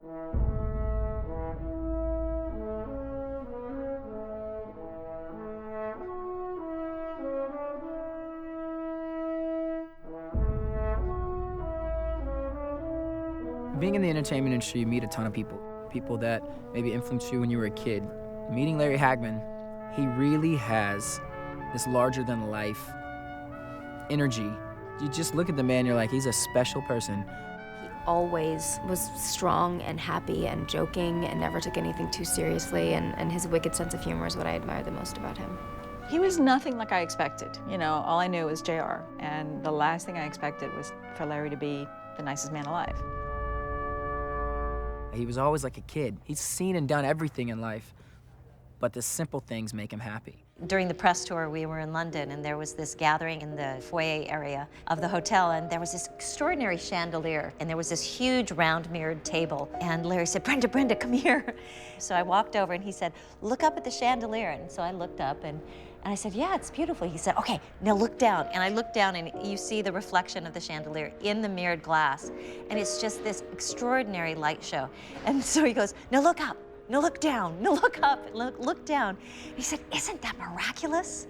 Being in the entertainment industry, you meet a ton of people. People that maybe influenced you when you were a kid. Meeting Larry Hagman, he really has this larger-than-life energy. You just look at the man, you're like, he's a special person. He always was strong and happy and joking and never took anything too seriously, and his wicked sense of humor is what I admire the most about him. He was nothing like I expected. You know, all I knew was JR, and the last thing I expected was for Larry to be the nicest man alive. He was always like a kid. He's seen and done everything in life, but the simple things make him happy. During the press tour, we were in London, and there was this gathering in the foyer area of the hotel, and there was this extraordinary chandelier, and there was this huge round-mirrored table. And Larry said, Brenda, come here. So I walked over, and he said, look up at the chandelier. And so I looked up, and I said, yeah, it's beautiful. He said, okay, now look down. And I looked down, and you see the reflection of the chandelier in the mirrored glass. And it's just this extraordinary light show. And so he goes, now look up. No, look down. No, look up. Look down. He said, isn't that miraculous?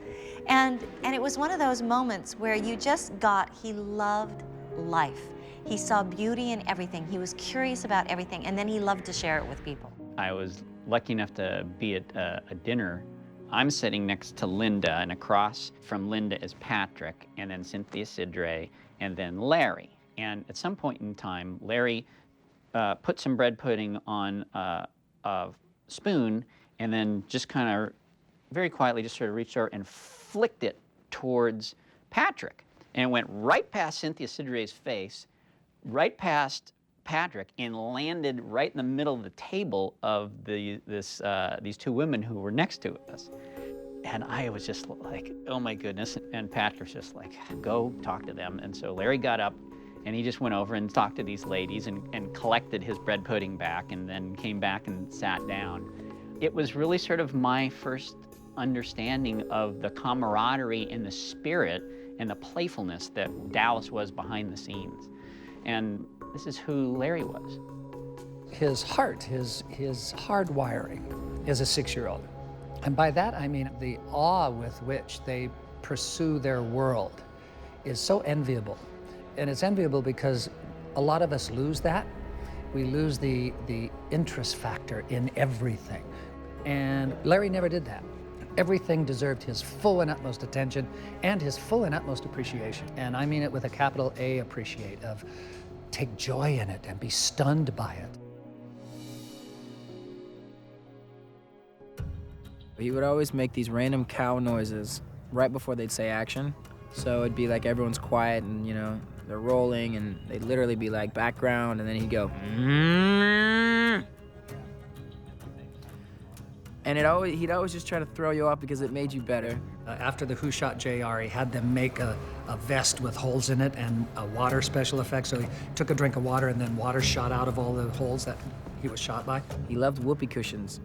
And it was one of those moments where you just got, he loved life. He saw beauty in everything. He was curious about everything, and then he loved to share it with people. I was lucky enough to be at a dinner. I'm sitting next to Linda, and across from Linda is Patrick, and then Cynthia Sidre, and then Larry. And at some point in time, Larry put some bread pudding on a spoon, and then just kind of very quietly just sort of reached over and flicked it towards Patrick. And it went right past Cynthia Sidre's face, right past Patrick, and landed right in the middle of the table of these two women who were next to us. And I was just like, oh my goodness. And Patrick's just like, go talk to them. And so Larry got up, and he just went over and talked to these ladies and collected his bread pudding back, and then came back and sat down. It was really sort of my first understanding of the camaraderie and the spirit and the playfulness that Dallas was behind the scenes. And this is who Larry was. His heart, his hardwiring as a 6-year-old. And by that I mean the awe with which they pursue their world is so enviable. And it's enviable because a lot of us lose that. We lose the interest factor in everything. And Larry never did that. Everything deserved his full and utmost attention and his full and utmost appreciation. And I mean it with a capital A, appreciate, of take joy in it and be stunned by it. He would always make these random cow noises right before they'd say action. So it'd be like everyone's quiet and, you know, they're rolling, and they'd literally be like background, and then he'd go, mm-hmm. And he'd always just try to throw you off because it made you better. After the Who Shot JR, he had them make a vest with holes in it and a water special effect. So he took a drink of water, and then water shot out of all the holes that he was shot by. He loved whoopee cushions.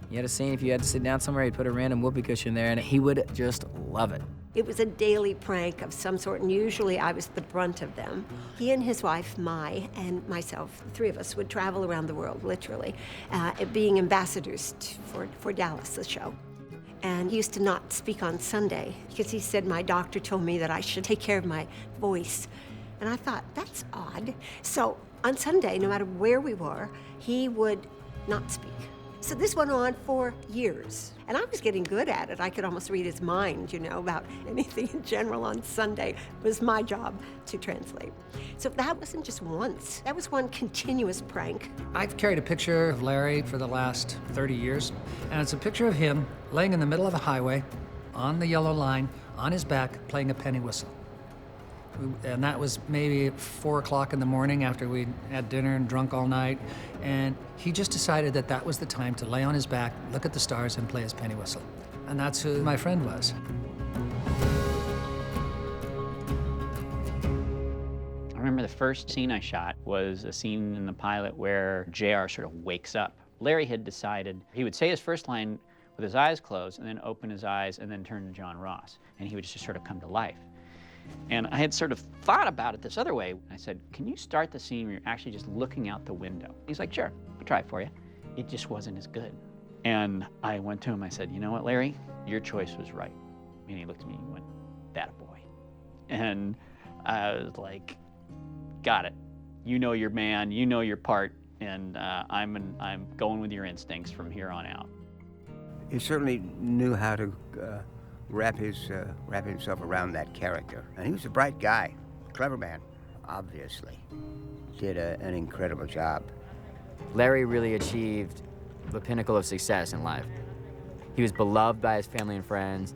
You had a scene, if you had to sit down somewhere, he'd put a random whoopee cushion there, and he would just love it. It was a daily prank of some sort, and usually I was the brunt of them. He and his wife, Mai, and myself, the three of us, would travel around the world, literally, being ambassadors for Dallas, the show. And he used to not speak on Sunday because he said, my doctor told me that I should take care of my voice. And I thought, that's odd. So on Sunday, no matter where we were, he would not speak. So this went on for years, and I was getting good at it. I could almost read his mind, you know, about anything in general on Sunday. It was my job to translate. So that wasn't just once. That was one continuous prank. I've carried a picture of Larry for the last 30 years, and it's a picture of him laying in the middle of a highway, on the yellow line, on his back, playing a penny whistle. And that was maybe 4 o'clock in the morning after we'd had dinner and drunk all night. And he just decided that that was the time to lay on his back, look at the stars, and play his penny whistle. And that's who my friend was. I remember the first scene I shot was a scene in the pilot where JR sort of wakes up. Larry had decided he would say his first line with his eyes closed and then open his eyes and then turn to John Ross. And he would just sort of come to life. And I had sort of thought about it this other way. I said, can you start the scene where you're actually just looking out the window? He's like, sure, I'll try it for you. It just wasn't as good. And I went to him, I said, you know what, Larry? Your choice was right. And he looked at me and went, that a boy. And I was like, got it. You know your man, you know your part, and I'm going with your instincts from here on out. He certainly knew how to wrap himself around that character. And he was a bright guy, clever man, obviously. Did an incredible job. Larry really achieved the pinnacle of success in life. He was beloved by his family and friends,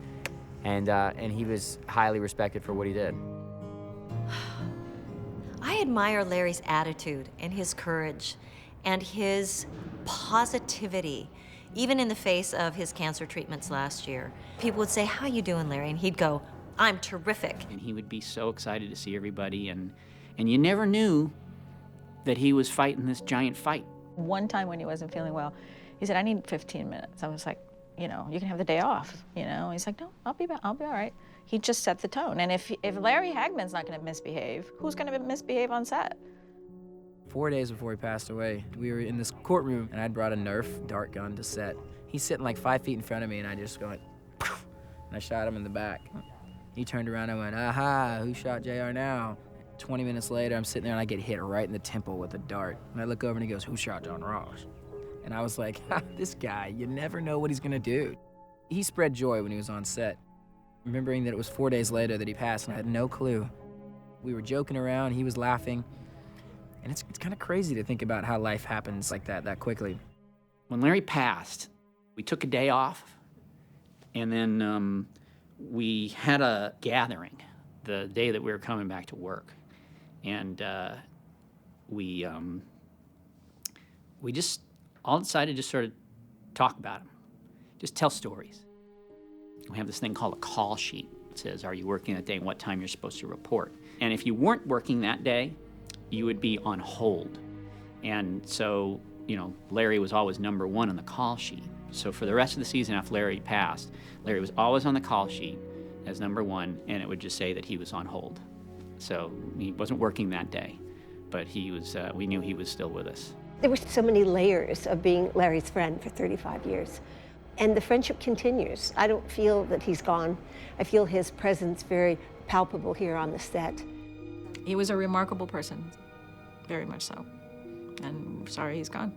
and he was highly respected for what he did. I admire Larry's attitude and his courage and his positivity, even in the face of his cancer treatments last year. People would say, how you doing, Larry? And he'd go, I'm terrific. And he would be so excited to see everybody, and you never knew that he was fighting this giant fight. One time when he wasn't feeling well, he said, I need 15 minutes. I was like, you know, you can have the day off, you know? He's like, no, I'll be all right. He just set the tone. And if Larry Hagman's not gonna misbehave, who's gonna misbehave on set? 4 days before he passed away, we were in this courtroom, and I'd brought a Nerf dart gun to set. He's sitting like 5 feet in front of me, and I just go like, and I shot him in the back. He turned around and went, aha, who shot JR now? 20 minutes later, I'm sitting there, and I get hit right in the temple with a dart. And I look over, and he goes, who shot John Ross? And I was like, this guy, you never know what he's gonna do. He spread joy when he was on set. Remembering that it was 4 days later that he passed, and I had no clue. We were joking around, he was laughing. And it's kind of crazy to think about how life happens like that quickly. When Larry passed, we took a day off, and then we had a gathering the day that we were coming back to work. And we just all decided to sort of talk about him, just tell stories. We have this thing called a call sheet. It says, are you working that day and what time you're supposed to report? And if you weren't working that day, you would be on hold. And so, you know, Larry was always number one on the call sheet. So for the rest of the season after Larry passed, Larry was always on the call sheet as number one, and it would just say that he was on hold. So he wasn't working that day, but he was, we knew he was still with us. There were so many layers of being Larry's friend for 35 years. And the friendship continues. I don't feel that he's gone. I feel his presence very palpable here on the set. He was a remarkable person, very much so. And I'm sorry he's gone.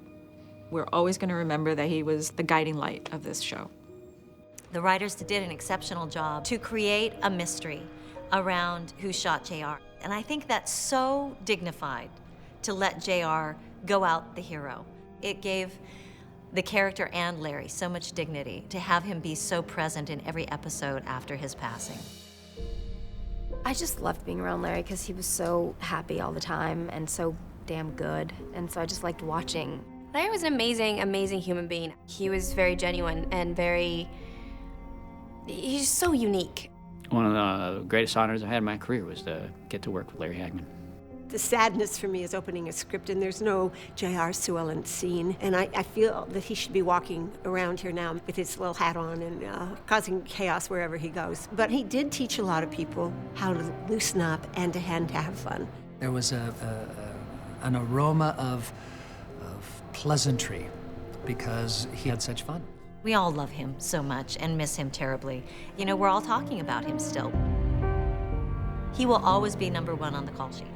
We're always gonna remember that he was the guiding light of this show. The writers did an exceptional job to create a mystery around who shot JR. And I think that's so dignified to let JR go out the hero. It gave the character and Larry so much dignity to have him be so present in every episode after his passing. I just loved being around Larry because he was so happy all the time and so damn good. And so I just liked watching. Larry was an amazing, amazing human being. He was very genuine and he's so unique. One of the greatest honors I had in my career was to get to work with Larry Hagman. The sadness for me is opening a script and there's no J.R. Sue Ellen scene. And I feel that he should be walking around here now with his little hat on and causing chaos wherever he goes. But he did teach a lot of people how to loosen up and to have fun. There was an aroma of pleasantry because he had such fun. We all love him so much and miss him terribly. You know, we're all talking about him still. He will always be number one on the call sheet.